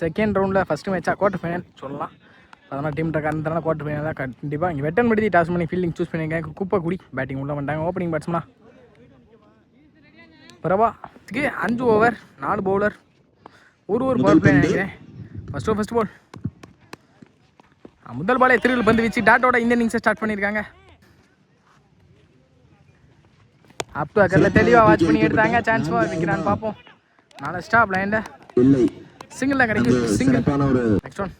Second ரவுண்டில் first மேட்சாக quarter final சொல்லலாம். அதனால் டீம் காரணத்தினால குவார்ட்டர் ஃபைனல் தான் கண்டிப்பாக. இங்கே வெட்டன் படுத்தி டாஸ் பண்ணி ஃபீல்டிங் சூஸ் பண்ணியிருக்கேன். குப்பை குடி பேட்டிங் உள்ள பண்ணிட்டாங்க. ஓப்பனிங் பேட்ஸ்மனா பிரபா 5 ஓவர் 4 பவுலர் ஒரு பவர் பிளே நினைக்கிறேன். ஃபஸ்ட் பால் முதல் பாலே திருவில் பந்து வச்சு டாட்டோட இந்த இன்னிங்ஸை ஸ்டார்ட் பண்ணியிருக்காங்க. அப் டு அக்கரில் தெளிவாக வாட்ச் பண்ணி எடுத்தாங்க. சான்ஸ் விற்கிறான்னு பார்ப்போம். நாலு ஸ்டாப் லைனில் சிங்கிள் தான் கிடைக்கும். சிங்கிள் நெக்ஸ்ட் ஒன்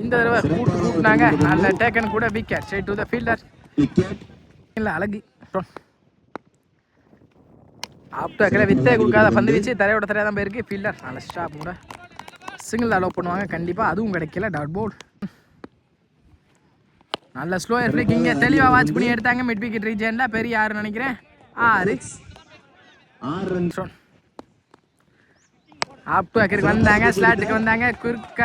இந்த தடவை கூட்டினாங்க. நல்ல டேக்கன் கூட wicket straight to the fielder. இல்லை அழகு அப் டு அக்கரில் வித்தே கொடுக்காத பந்து வச்சு தரையோட தரையாக தான் போயிருக்கு. ஃபீல்டர் நல்ல ஸ்டாப் கூட சிங்கிள் அலோவ் பண்ணுவாங்க கண்டிப்பாக. அதுவும் கிடைக்கல. டாட் பால் நல்ல ஸ்லோயர் ஃப்ளிக் இங்கே தெளிவாக வாட்ச் பண்ணி எடுத்தாங்க. மிட் விக்கெட் ரீஜனில் பெரிய 6 நினைக்கிறேன். 6 அப் டு அக்கருக்கு வந்தாங்க. ஸ்லாட்டுக்கு வந்தாங்க. குறுக்க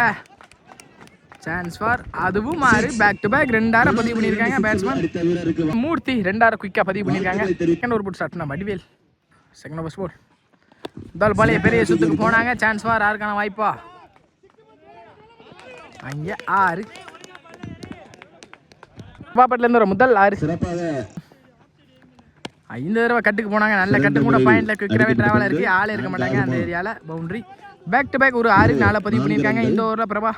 சான்ஸ் ஃபார் அதுவும் 6 பேக் டு பேக் 2 பதிவு பண்ணியிருக்காங்க. பேட்ஸ்மேன் மூர்த்தி 2 குயிக்காக பதிவு பண்ணியிருக்காங்க. செகண்ட் ஓவர் போட்டு ஸ்டார்ட் பண்ண வடிவேல் செகண்ட் ஓவர் போல் முதல் பாலே பெரிய சுத்துக்கு போனாங்க. சான்ஸ் ஃபார் யாருக்கான வாய்ப்பா அங்கே 6 பாப்பட்லேருந்து ஒரு முதல் 6 இந்த தடவை கட்டுக்கு போனாங்க. நல்ல கட்டு கூட பாயிண்ட்ல குயிக்கராகவே டிராவல் இருக்கு. ஆளே இருக்க மாட்டாங்க அந்த ஏரியாவில். பவுண்டரி பேக் டு பேக் ஒரு 6 4 பதிவு பண்ணியிருக்காங்க. இந்த ஓவரில் பிரபா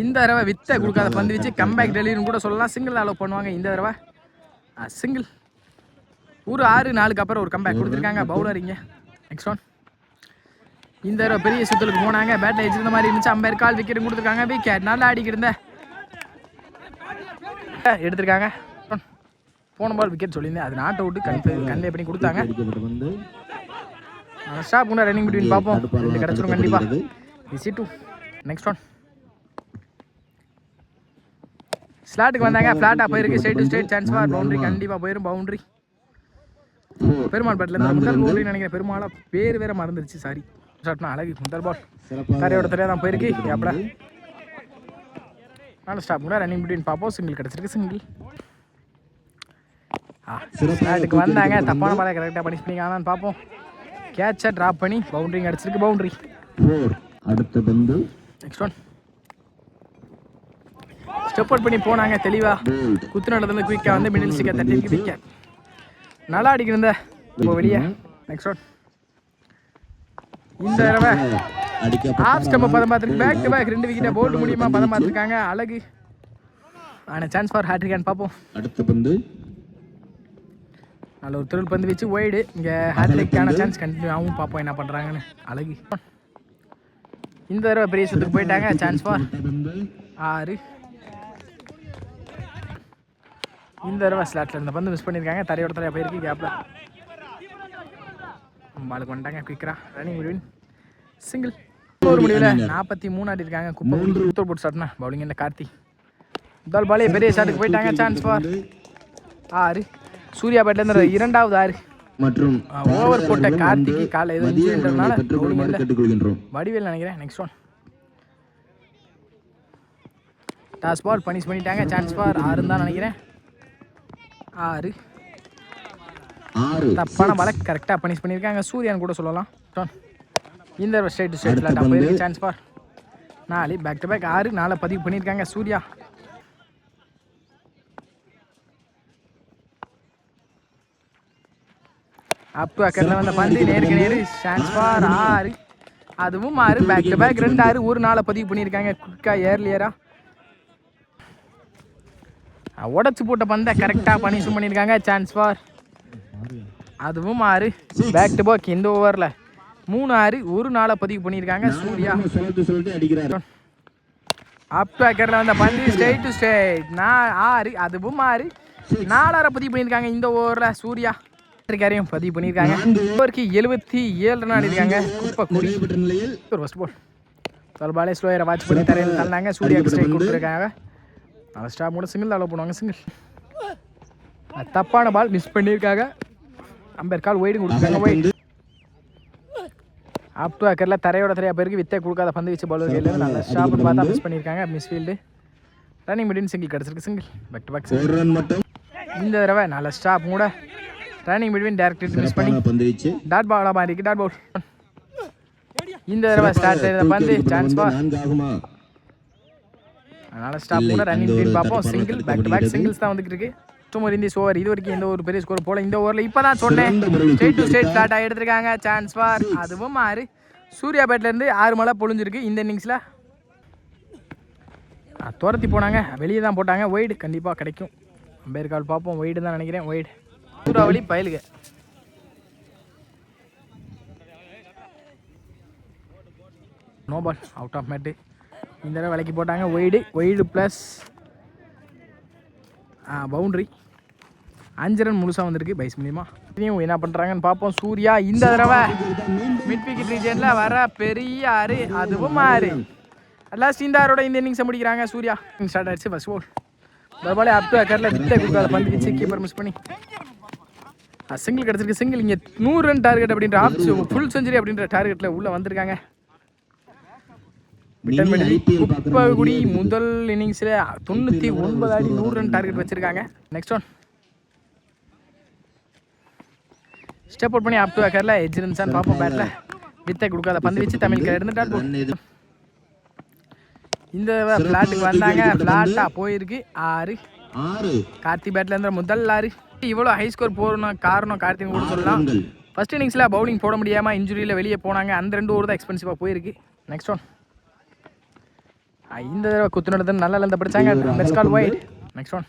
இந்த தடவை வித்த கொடுக்காத பந்து வச்சு கம்பேக் டெலிவரின்னு கூட சொல்லலாம். சிங்கிள் அலோவ் பண்ணுவாங்க. இந்த தடவை சிங்கிள் ஒரு 6 4க்கு அப்புறம் ஒரு கம்பேக் கொடுத்துருக்காங்க. பவுலர் இங்கே நெக்ஸ்ட் ஒன் இந்த தடவை பெரிய சுத்தலுக்கு போனாங்க. பேட்டில் வச்சிருந்த மாதிரி இருந்துச்சு. 50 கால் விக்கெட் கொடுத்துருக்காங்க. விக்கெட் நல்லா அடிக்கிருந்த எடுத்திருக்காங்க. போன பால் விக்கெட் சொல்லியிருந்தேன். அது நாட் அவுட்டு கன்வே பண்ணி கொடுத்தாங்க. ஸ்டாப் கூட ரன்னிங் பிட்வீன் பார்ப்போம். 2 கிடச்சிடும் கண்டிப்பாக. இசி 2 நெக்ஸ்ட் ஒன் ஸ்லாட்டுக்கு வந்தாங்க. ஃப்ளாட்டாக போயிருக்கு. Straight to straight chance for boundary கண்டிப்பாக போயிடும். பவுண்டரி பெருமாள் பேட்டில் முதல் பவுண்டரி நினைக்கிறேன். பெருமாளா பேர் வேற மறந்துருச்சு. சாரி ஷாட்னா அழகு முதல் பால் தரையோட தரையாக தான் போயிருக்கு. கேப்ல நல்ல ஸ்டாப் கூட ரன்னிங் பிட்வீன் பார்ப்போம். சிங்கிள் கிடச்சிருக்கு. சிங்கிள் ஸ்லாட்டுக்கு வந்தாங்க. தப்பான பாலை கரெக்டாக பனிஷ் பண்ணிக்கானான்னு பார்ப்போம். கேட்சை ட்ராப் பண்ணி பவுண்டரி கிடச்சிருக்கு. பவுண்டரி அடுத்த பந்து நெக்ஸ்ட் ஒன் ஸ்டெப் அவுட் பண்ணி போனாங்க. தெளிவாக குத்து நடந்து குயிக்காக வந்து மிடில் ஸ்டிக்கை தட்டி விக்கெட் நல்லா அடிக்கிறந்த இப்போ வெளியே. நெக்ஸ்ட் ஒன் இந்த தடவை ஆஃப் ஸ்டம்பை பதம் பார்த்துருக்கு. பேக் டு பேக் 2 விக்கெட்டை போல்டு முடியுமா பதம் பார்த்துருக்காங்க. அழகு ஆனால் சான்ஸ் ஃபார் ஹேட்ரிக்கான்னு பார்ப்போம். அடுத்த பந்து நல்ல ஒரு திருள் பந்து வச்சு ஒய்டு. இங்கே ஹேட்ரிக்கான சான்ஸ் கண்டினியூ ஆகும். பார்ப்போம் என்ன பண்ணுறாங்கன்னு. அழகு இந்த தடவை பெரிய சுத்துக்கு போயிட்டாங்க. சான்ஸ் ஃபார் 6 இந்த தடவை ஸ்லாட்டில் இருந்த பந்து மிஸ் பண்ணியிருக்காங்க. தரையோட தரையாக போயிருக்கு. கேப்பில் பாலுக்கு வந்துட்டாங்க. குயிக்கரா ரன்னிங் விடுவின் சிங்கிள். ஒரு முடிவில் 43 ஆடிருக்காங்க. குப்பை குத்தூர் போட்டு ஸ்டார்ட்னா பவுலிங் இந்த கார்த்தி முதல் பாலே பெரிய ஷாட்டுக்கு போயிட்டாங்க. சான்ஸ் ஃபார் 6 சூர்யா பேட்லேருந்து 2வது 6 மற்றும் ஓவர் போட்ட கார்த்திக்கு காலை ஏதோ இன்ஜுரின்றதுனால வடிவேல் நினைக்கிறேன். Next one toss ball punish பண்ணிட்டாங்க. சான்ஸ் ஃபார் 6 தான் நினைக்கிறேன். 6 தப்பான பாலை கரெக்டாக பனிஷ் பண்ணியிருக்காங்க. சூர்யான்னு கூட சொல்லலாம். இந்த ஸ்ட்ரைட் டு ஸ்ட்ரைட் ஃப்ளாட்டாக போயிருக்கு. Chance for 4 back to back 6 4 பதிவு பண்ணியிருக்காங்க. சூர்யா அப் டு அக்கரில் வந்த பந்து நேருக்கு நேரு. சான்ஸ் ஃபார் 6 அதுவும் 6 பேக் டு பேக் 2 6 ஒரு 4 பதிவு பண்ணியிருக்காங்க. குயிக்காக ஏர்லியராக உடச்சி போட்ட பந்தை கரெக்டாக பனிஷும் பண்ணியிருக்காங்க. சான்ஸ் ஃபார் அதுவும் 6 பேக் டு பேக் இந்த ஓவரில் 3 6 ஒரு 4 பதிவு பண்ணியிருக்காங்க. சூர்யா அப் டு அக்கரில் வந்த பந்து ஸ்ட்ரைட் டு ஸ்ட்ரைட் 6 அதுவும் 6 4 பதிவு பண்ணியிருக்காங்க. இந்த ஓவரில் சூர்யா காரையும் பதிவு பண்ணியிருக்காங்க. ஓவருக்கு 77 ரன் ஆடிருக்காங்க. குப்பை குடி ஒரு ஃபஸ்ட் பால் ஒரு பாலே ஸ்லோயரை வாட்ச் பண்ணி தரையில் தள்ளினாங்க. சூர்யாவுக்கு ஸ்ட்ரைக் கொடுத்துருக்காங்க. நல்ல ஸ்டாப் கூட சிங்கிள் அலோவ் பண்ணுவாங்க. சிங்கிள் தப்பான பால் மிஸ் பண்ணியிருக்காங்க. 50 கால் ஒய்டு கொடுத்துருக்காங்க. ஒய்டு அப் டு அக்கரில் தரையோட தரையாக பேருக்கு வித்தை கொடுக்காத பந்து வச்சு பால் கையில் நல்ல ஸ்டாப்னு பார்த்தா மிஸ் பண்ணியிருக்காங்க. மிஸ் ஃபீல்டு ரன்னிங் மிடின் சிங்கிள் கிடச்சிருக்கு. சிங்கிள் பேக் டு பேக் இந்த தடவை நல்ல ஸ்டாப் கூட ரன்னிங் பிட்வீன் டைரக்ட் மிஸ் பண்ணி டாட் பாலாக மாறி இருக்கு. டாட் பவுல் இந்த தடவை ஸ்டார்ட் ஆயிருந்த பந்து சான்ஸ் ஃபார். அதனால ஸ்டாப் கூட ரன்னிங் டீம் பார்ப்போம். Single back to back singles தான் வந்துட்டு இருக்கு. இந்திய ஓவர் இது வரைக்கும் எந்த ஒரு பெரிய ஸ்கோர் போல. இந்த ஓவரில் இப்போ தான் சொன்னேன் ஸ்ட்ரெயிட் டு ஸ்ட்ரெயிட் ஃப்ளாட் எடுத்திருக்காங்க. Chance for. அதுவும் 6. சூர்யா பேட்லேருந்து 6 மழை பொழிஞ்சிருக்கு இந்த இன்னிங்ஸில். துரத்தி போனாங்க, வெளியே தான் போட்டாங்க. ஒய்டு கண்டிப்பாக கிடைக்கும். அம்பேர் கால் பார்ப்போம். ஒய்டு தான் நினைக்கிறேன். ஒய்டு சூறாவளி பயலுக. நோ பால், அவுட் ஆஃப் மேட்டு. இந்த தடவை விலைக்கு போட்டாங்க. Wide plus boundary. 5 ரன் முழுசாக வந்திருக்கு பைஸ் மூலியமா. இனியும் என்ன பண்ணுறாங்கன்னு பார்ப்போம். சூர்யா இந்த தடவை மிட் விக்கெட் ரீஜனில் வர பெரிய 6. அதுவும் 6. அட்லாஸ்ட் இந்த ஆரோட இந்த இன்னிங்ஸை முடிக்கிறாங்க. சூர்யா ஸ்டார்ட் ஆயிடுச்சு. ஃபர்ஸ்ட் பால் தர்பாலே அப் டு அக்கரில் வித்தை கொடுக்காத பந்து வச்சு கீப்பர் மிஸ் பண்ணி சிங்கிள் கிடச்சிருக்கு. சிங்கிள் இங்கே 100 ரன் டார்கெட் அப்படின்ற ஃபுல் செஞ்சுரி அப்படின்ற டார்கெட்டில் உள்ளே வந்திருக்காங்க. குப்பகுடி முதல் இன்னிங்ஸில் 99 அடி 100 ரன் டார்கெட் வச்சிருக்காங்க. நெக்ஸ்ட் ஒன் ஸ்டெப் அவுட் பண்ணி அப் டு அக்கரில் எஜ் இருந்துச்சான்னு பார்ப்போம். பேட்டில் வித்தை கொடுக்காத பந்து வச்சு தமிழ் எடுத்துட்டார். இந்த ஃப்ளாட்டுக்கு வந்தாங்க. ஃப்ளாட்டாக போயிருக்கு 6. கார்த்தி பேட்டில் இருந்த முதல் 6. இவ்வளோ ஹை ஸ்கோர் போகணும் காரணம் கார்த்தின்னு கூட சொல்லலாம். ஃபர்ஸ்ட் இன்னிங்ஸில் பவுலிங் போட முடியாமல் இன்ஜுரியில் வெளியே போனாங்க. அந்த 2 ஓவர் தான் எக்ஸ்பென்சிவாக போயிருக்கு. நெக்ஸ்ட் ஒன் இந்த தடவை குத்து நடந்து நல்லா லெந்த படித்தாங்க. Best call wide. Next one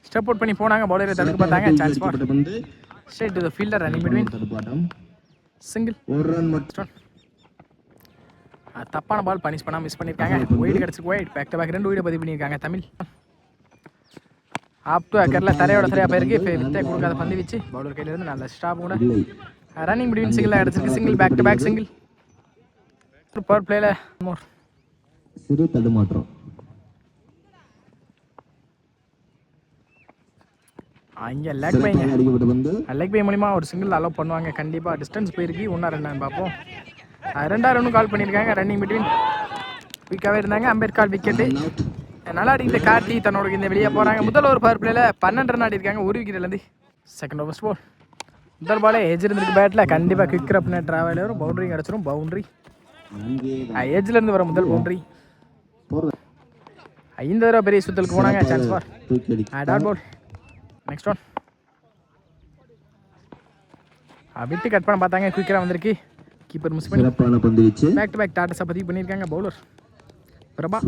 step out பண்ணி போனாங்க. பவுலரை தடுக்க பார்த்தாங்க. Chance for. Straight to the fielder running between single. Next one தப்பான பால் பனிஷ் பண்ணாமல் மிஸ் பண்ணியிருக்காங்க. ஒயிட் கிடச்சிருக்கு. Wide back to back 2 wide பதிவு பண்ணியிருக்காங்க தமிழ். ஆப் டு அக்கரில் தரையோட சரியாக போயிருக்கு. வித்தை கொடுக்காத பந்து வச்சு பவுலர் கையிலேருந்து நல்ல ஸ்டாப் கூட ரன்னிங் பிட்வீன் சிங்கிள் கிடச்சிருக்கு. Single back to back single. Power பிளேல மோர் சிறு தடுமாற்றம். இங்கே லெக் பை மூலிமா ஒரு சிங்கிள் அலோவ் பண்ணுவாங்க. கண்டிப்பாக டிஸ்டன்ஸ் போயிருக்கு. 1-2 பார்ப்போம். 2 ரன்னும் கால் பண்ணியிருக்காங்க. ரன்னிங் பிட்வீன் குயிக்காகவே இருந்தாங்க. அம்பேர் கால் விக்கெட்டு. நல்லா அடிக்கிற கார்த்தி தன்னோட இந்த வெளியே போகிறாங்க. முதல் ஒரு பவர் பிளேல 12 ரன் ஆடிருக்காங்க 1 விக்கெட்லேருந்து. செகண்ட் ஓவர் பால் முதல் பாலே எஜ் இருந்திருக்கு பேட்டில். கண்டிப்பாக குவிக் ரப்னு ட்ராவல் வரும். பவுண்டரி கிடச்சிரும். பவுண்டரி எஜ்லேருந்து வர முதல் பவுண்டரி. இந்த தடவை பெரிய சுத்தலுக்கு போனாங்க. Chance for dot ball. Next one விட்டு கட் பண்ண பார்த்தாங்க. குயிக்கராக வந்திருக்கு. கீப்பர் மிஸ் பண்ணி பேக் டு பேக் டாட்டஸை பதிவு பண்ணியிருக்காங்க bowler Prabha.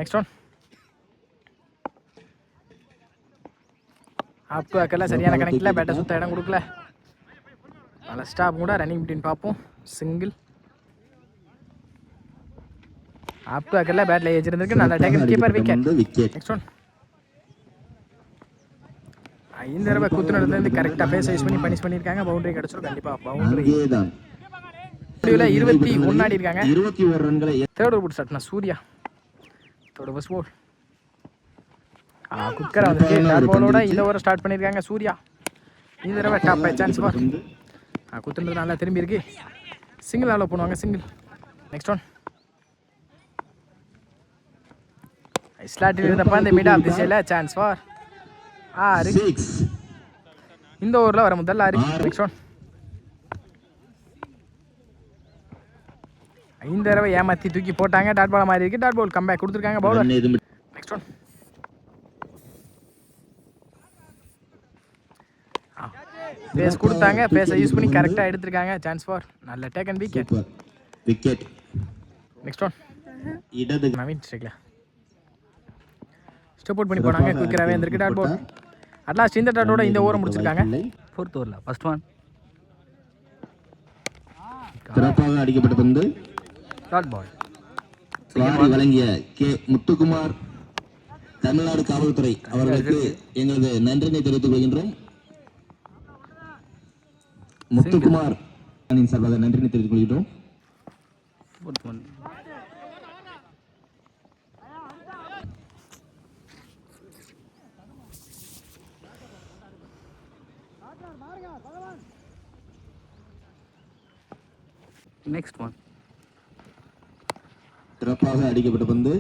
Next one up to அக்கரில் சரியான கணக்கில் பேட்டை சுத்த இடம் கொடுக்கல. நல்ல ஸ்டாப் கூட ரன்னிங் பிட்வீன் பார்ப்போம். சிங்கிள் அப் டு அக்கரில் பேட்டில் ஏஜ் இருந்திருக்கு. நல்ல taken keeper wicket. Next one இந்த தடவை குத்து நடந்து கரெக்டாக பேச யூஸ் பண்ணி பனிஷ் பண்ணியிருக்காங்க. பவுண்டரி கிடச்சிரும். கண்டிப்பாக பவுண்டரி 21 ஆடி இருக்காங்க. 21 ரன்களை தேர்ட் ஓவர் ஸ்டார்ட்னா சூர்யா தேர்ட் ஓவர் போல் குக்கரை வந்துருக்கு. டாட் பாலோட இந்த ஓவர் ஸ்டார்ட் பண்ணியிருக்காங்க சூர்யா. இந்த தடவை டாப் சான்ஸ் ஃபார். குத்துன்றது நல்லா திரும்பி இருக்கு. சிங்கிள் அலோவ் பண்ணுவாங்க. சிங்கிள். நெக்ஸ்ட் ஒன் ஸ்லாட்டில் இருந்தப்ப இந்த மிட் ஆஃப் திசையில் சான்ஸ் ஃபார் 6. இந்த ஓவரில் வர முதல் 6. நெக்ஸ்ட் ஒன் இந்த தடவை ஏமாற்றி தூக்கி போட்டாங்க. டாட் பால் மாதிரி இருக்கு. டாட் பால் கம்பேக் கொடுத்துருக்காங்க பவுலர். நெக்ஸ்ட் ஒன் பேஸ் கொடுத்தாங்க. பேஸை யூஸ் பண்ணி கரெக்டாக எடுத்திருக்காங்க. சான்ஸ் ஃபார் நல்ல taken wicket. Next one Naveen ஸ்ட்ரைக்ல ஸ்டெப் அவுட் பண்ணி போனாங்க. குயிக்கராகவே இருந்திருக்கு. டாட் பால் அட்லாஸ்ட் இந்த டாட்டோட இந்த ஓவரை முடிச்சிருக்காங்க. 4th ஓவரில் ஃபர்ஸ்ட் ஒன் சிறப்பாக அடிக்கப்பட்ட பந்து டாட் பால். வழங்கிய கே முத்துக்குமார் தமிழ்நாடு காவல்துறை அவர்களுக்கு எங்களது நன்றினை தெரிவித்துக் கொள்கின்றோம். முத்துக்குமார் சார்பாக நன்றினை தெரிவித்துக் கொள்கின்றோம். நெக்ஸ்ட் ஒன் சிறப்பாக அடிக்கப்பட்ட பந்து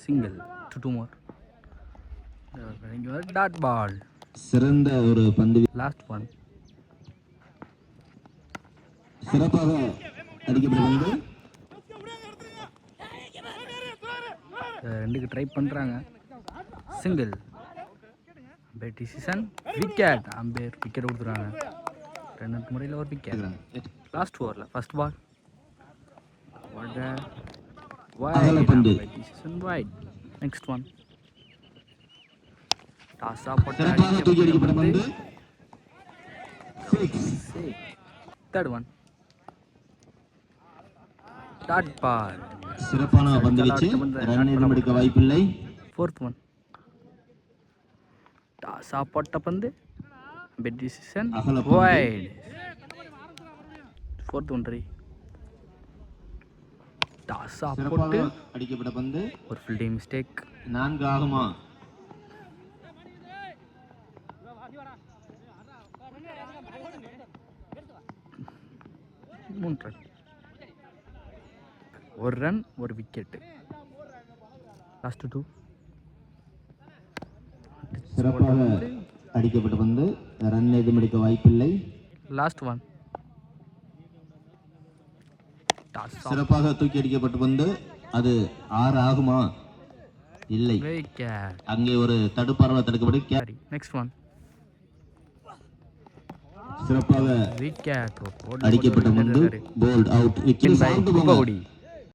சிங்கிள். 2 more dot ball. சிறந்த ஒரு பந்து லாஸ்ட் ஒன். சிறப்பாக அடிக்கப்பட்ட பந்து ரெண்டுக்கு ட்ரை பண்ணுறாங்க. Single. Umpire decision. Wicket. Umpire wicket கொடுத்துருவாங்க. 2 முறையில் ஒரு விக்கெட். லாஸ்ட் ஓவரில் first ball. Decision wide. Next one. டாஸாக போட்டு அடிக்கப்பட்ட பந்து தேர்ட் ஒன். Dot ball. சிறப்பான பந்து வீச்சு. ரன் எதுவும் எடுக்க வாய்ப்பில்லை. Fourth one. டாஸா போட்ட பந்து. Bed decision white. ஃபோர்த் ஒன்றரை. டாஸா போட்டு அடிக்கப்பட்ட பந்து ஒரு ஃபீல்டிங் மிஸ்டேக். 4 ஆகுமா? ரன். ஒரு ரன் ஒரு விக்கெட்டு. லாஸ்ட் 2. சிறப்பாக அடிக்கப்பட்ட பந்து. ரன் எதுவும் எடுக்க வாய்ப்பில்லை. Last one. சிறப்பாக தூக்கி அடிக்கப்பட்ட பந்து. அது 6 ஆகுமா? இல்லை. அங்கே ஒரு தடுப்பார்வை தடுக்கப்பட்டு. Next one. சிறப்பாக விக்கெட். அடிக்கப்பட்ட பந்து. Bowled out.